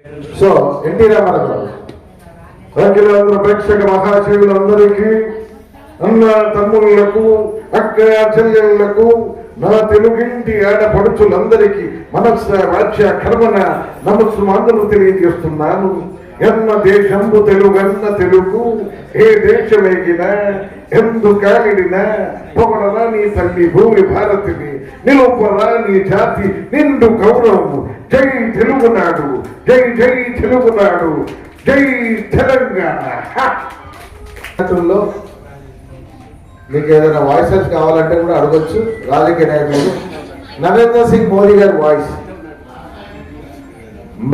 So NT Ramarao అఖిలాంధ్ర ప్రేక్షక మహాశయులందరికీ, అన్న తమ్ముళ్లకు, అక్క చెల్లెళ్లకు, నా తెలుగింటి ఆడపడుచులందరికీ మనస్సు రాజ్య కర్మన నమస్సుమాందరూ తెలియజేస్తున్నాను. ఎన్న దేశంబు తెలుగన్న తెలుగు, ఏ దేశమేగినా ఎందు కాలిడినా పొగడరా నీ తల్లి భూమి భారతిని, నిలుపరా నీ జాతి నిండు గౌరవము. జై తెలుగునాడు, జై జై తెలుగునాడు, జై తెలంగాణ. మీకు ఏదైనా వాయిసెస్ కావాలంటే కూడా అడగొచ్చు. రాజకీయ నాయకులు నరేంద్ర సింగ్ మోదీ గారి వాయిస్.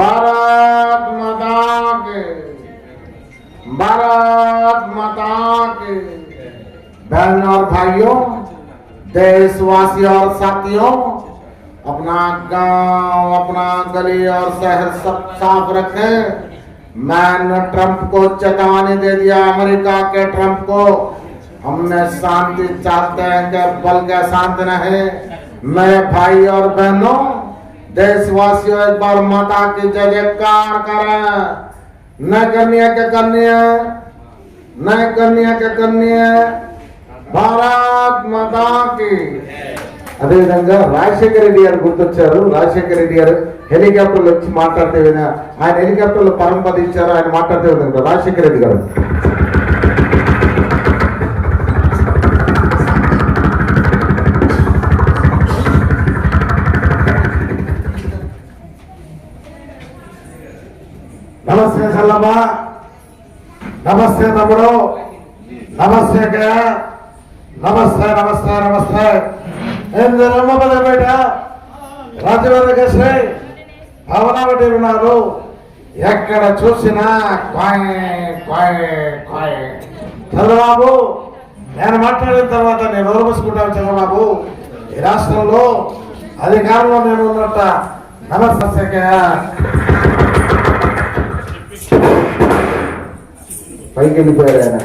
భారత్ మాతా కి, भारत माता के। बहन और भाइयों, देशवासियों और साथियों, अपना गांव, अपना गली और शहर सब साफ रखें। मैंने ट्रंप को चेतावनी दे दिया, अमेरिका के ट्रंप को। हमने शांति चाहते हैं कि बल के शांत रहे। मेरे भाई और बहनों, देशवासियों, एक बार माता की जय जयकार करें। न कन्या के कन्या, न कन्या के कन्या, భారత్ మాతా కి. అదేవిధంగా రాజశేఖర రెడ్డి గారు గుర్తొచ్చారు. రాజశేఖర రెడ్డి గారు హెలికాప్టర్లు వచ్చి మాట్లాడితే విధంగా ఆయన హెలికాప్టర్లు పరంపదించారు. ఆయన మాట్లాడితే విధంగా రాజశేఖర రెడ్డి గారు. నమస్తే సల్లమ్మ, నమస్తే తమ్ముడు, నమస్తే అక్కయ్య, నమస్తే నమస్తే నమస్తే. ఏం జరమ్మ బేట రాజవర్గశ్రీ భవనావటి ఉన్నారు. ఎక్కడ చూసినా కాయ్ కాయ్ కాయ్. చంద్రబాబు, నేను మాట్లాడిన తర్వాత నేను ఓర్మసుకుంటాను. చంద్రబాబు, ఈ రాష్ట్రంలో అధికారంలో నేను ఉన్నట్ట. నమస్తే అక్కయ్య. పైకి వెళ్ళిపోయారు ఆయన.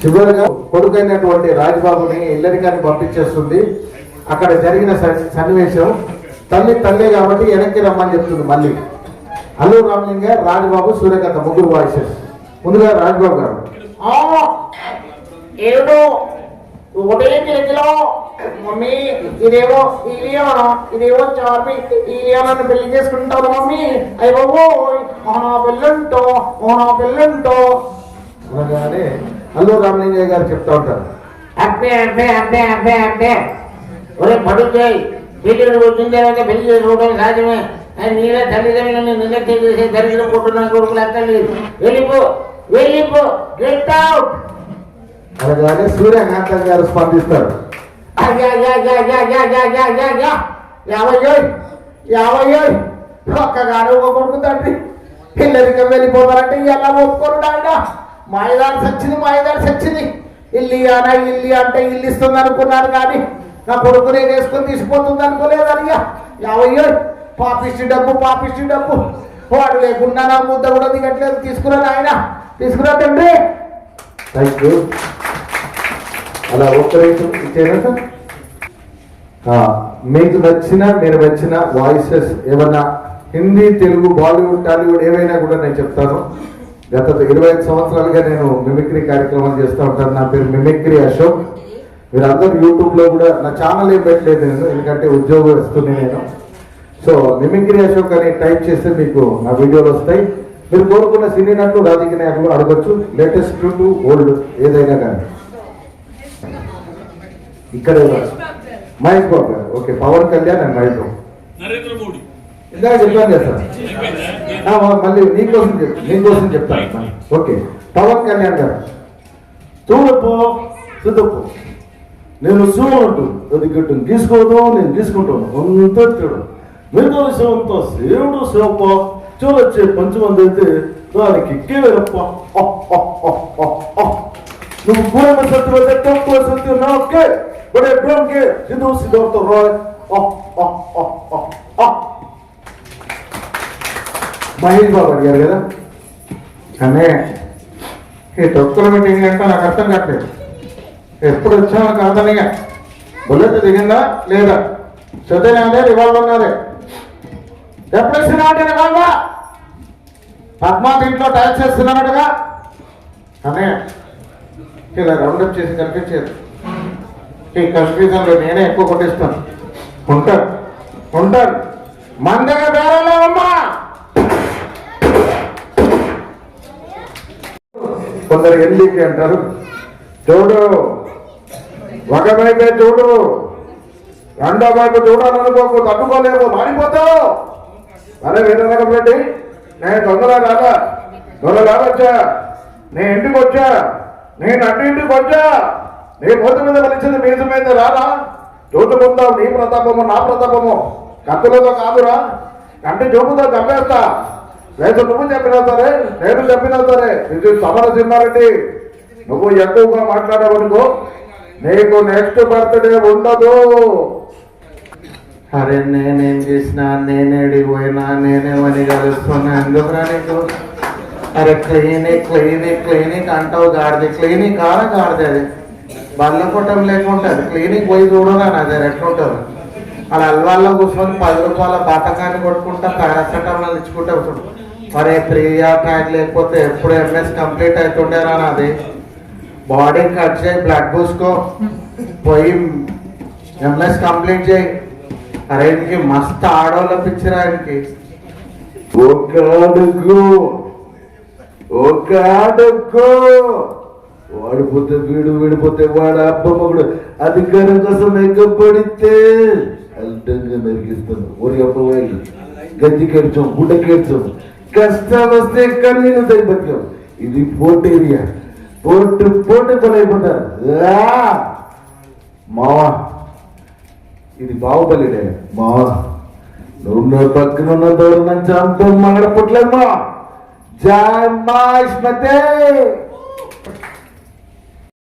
చివరిగా కొడుకైనటువంటి రాజబాబుని ఇల్లరికాన్ని పంపించేస్తుంది. అక్కడ జరిగిన సన్నివేశం, తల్లి తల్లే కాబట్టి వెనక్కి రమ్మని చెప్తుంది. మళ్ళీ అల్లూరు రామలింగ, రాజబాబు, సూర్యకాంత ముగ్గురు వాయిసెస్. ముందుగా రాజబాబు గారు. ఏదో ఒకటే కిలో మమ్మీ, ఇదేమో ఇలియానా, ఇదేమో చార్మి, ఇలియానాన్ని పెళ్లి చేసుకుంటాను మమ్మీ. అయ్య బాబు, నా పెళ్ళంటో, నా పెళ్ళంటో అనగానే అల్లూరు రామలింగయ్య గారు చెప్తా ఉంటారు. అబ్బే అబ్బే అబ్బే అబ్బే అబ్బే, ఒరే పడుతాయి పెళ్లి వచ్చిన తర్వాత పెళ్లి చేసుకోవడం సాధ్యమే. నీవే తల్లిదండ్రులను నిర్లక్ష్యం చేసే దరిద్రం కొట్టున్న కొడుకులు ఎక్కలేదు. వెళ్ళిపో వెళ్ళిపో, గెట్ అవుట్ అనగానే సూర్యకాంతం గారు స్పందిస్తారు. ఒక్కగానే ఒక కొడుకు తండ్రి పిల్లలకి వెళ్ళిపోతారంటే ఎలా ఒప్పుకోరు నాయన. మాయదారి సచ్చింది, మాయదారి సచ్చింది. ఇల్లియానా ఇల్లి అంటే ఇల్లు ఇస్తుంది అనుకున్నాను, కానీ నా కొడుకు నేను వేసుకొని తీసిపోతుంది అనుకోలేదయ్యా. యావయ్యో, పాపిష్టి డబ్బు, పాపిష్టి డబ్బు. వాడు లేకుండా నా ముద్ద కూడా దిగట్లేదు. తీసుకురా నాయన, తీసుకురా తండ్రి. Thank you. అలా ఒక్కరైతే ఇచ్చేనా సార్? మీకు నచ్చిన, మీరు నచ్చిన వాయిసెస్ ఏమన్నా హిందీ, తెలుగు, బాలీవుడ్, టాలీవుడ్ ఏవైనా కూడా నేను చెప్తాను. గత 25 సంవత్సరాలుగా నేను మిమిక్రీ కార్యక్రమాలు చేస్తూ ఉంటాను. నా పేరు మిమిక్రీ అశోక్. మీరందరూ యూట్యూబ్లో కూడా నా ఛానల్ ఏం పెట్టలేదు నేను, ఎందుకంటే ఉద్యోగం వస్తుంది నేను. సో మిమిక్రీ అశోక్ అని టైప్ చేస్తే మీకు నా వీడియోలు వస్తాయి. మీరు కోరుకున్న సినీ నటులు, రాజకీయ నాయకులు అడగొచ్చు. లేటెస్ట్ టు ఓల్డ్ ఏదైనా కానీ. ఇక్కడే మహేష్ బాబు గారు, ఓకే. పవన్ కళ్యాణ్ అండ్ మహేష్ బాబు. ఇందాక చెప్పాను కదా సార్, మళ్ళీ నీకోసం చెప్తాను. ఓకే, పవన్ కళ్యాణ్ గారు. చూడపో చూడపో, నేను చూడంటు అది గిట్టు గీసుకోదు, నేను గీసుకుంటాను అంత చూడు. మిగతా విషయంతో సేవుడు శివప్ప చూడొచ్చే పంచమంది అయితే దానికి ఎక్కేవేరప్ప. నువ్వు కూరమ సత్యం అయితే తక్కువ సత్యం నా ఓకే. బట్ ఎప్పుడంకే సిద్ధు సిద్ధార్థ రాయ్. మహేష్ బాబు అడిగారు కదా, కానీ ఈ తొక్కుల మీటింగ్ అంటే నాకు అర్థం కావట్లేదు. ఎప్పుడు వచ్చా నాకు అర్థంగా బుల్లెట్ దిగిందా లేదా, చదివినా ఇవాళ ఉన్నదే. ఎప్పుడు వచ్చినా అంటే ఇవాళ పద్మావతి ఇంట్లో టైప్ చేస్తున్నానట్టుగా అనే ఇలా రౌండప్ చేసి కనిపించేది. ఈ కన్ఫ్యూజన్లో నేనే ఎక్కువ కొట్టిస్తాను. ఉంటారు మన దగ్గర బేరాలేవమ్మా. కొందరు ఎల్లికి అంటారు, చూడు ఒక వైపే చూడు, రెండో వైపు చూడాలనుకోకు, తట్టుకోలేవు, మారిపోతావు. అరే వీరరకం రెడ్డి, నేను దొంగలా రావచ్చా, నేను ఇంటికి వచ్చా, నేను ఇంటికి వచ్చా, నీ మూత మీద కలిసింది మీజ మీద రారా, చూసుకుంటావు నీ ప్రతాపము నా ప్రతాపము, కత్తులతో కాదురా, కంటి చూపుతో చంపేస్తా. లేదు నువ్వు చెప్పినా సరే, నేను చెప్పినా సరే, ఇది సమరసింహారెడ్డి, నువ్వు ఎక్కువగా మాట్లాడవనుకో నీకు నెక్స్ట్ బర్త్డే ఉండదు. అరే నేనేం చేసినా, నేనేడి పోయినా, నేనేమని కలుస్తున్నా, ఎందుకురా నీకు? అరే క్లినిక్ అంటావు, గాడిది క్లినిక్ గాడిది, అది బల్ల కొట్టం లేకుంటుంది. క్లినిక్ పోయి చూడరా అది ఎట్లుంటుంది. అలా అల్వాల్లో కూర్చొని 10 రూపాయల బతకాన్ని కొట్టుకుంటా, పారాసెటమాల్ ఇచ్చుకుంటా కూర్చుంటు. మరి 3 ఇయర్ ట్యాగ్ లేకపోతే ఎప్పుడు ఎంఎస్ కంప్లీట్ అవుతుండేరా నాది. బాడీ కట్ చేయి, బ్లడ్ పూసుకో, పోయి ఎంఎస్ కంప్లీట్ చేయి. అరే ఇంటికి మస్తు ఆడోళ్ళ పిచ్చిరా ఆయనకి. ఒక అడుగు వాడిపోతే వీడిపోతే వాడు అబ్బమ్మగుడు అధికారం కోసం ఎగ్గపడితే అల్టంగా నరికిస్తాను. ఓడి అబ్బవాళ్ళు గజ్జి కేడ్చాం, గుడ్డ కేడ్చాం, కష్టం వస్తే కన్నీళ్ళు తగ్గిపోతాం. ఇది పోర్ట్ ఏరియా, పోర్టు పని అయిపోతారు. మావా ఇది బాహుబలిడే మావా, నువ్వు పక్కన ఉన్న దూరం నుంచి అంతా మాడపట్లేమ్మా. జై మా ఇస్మతే.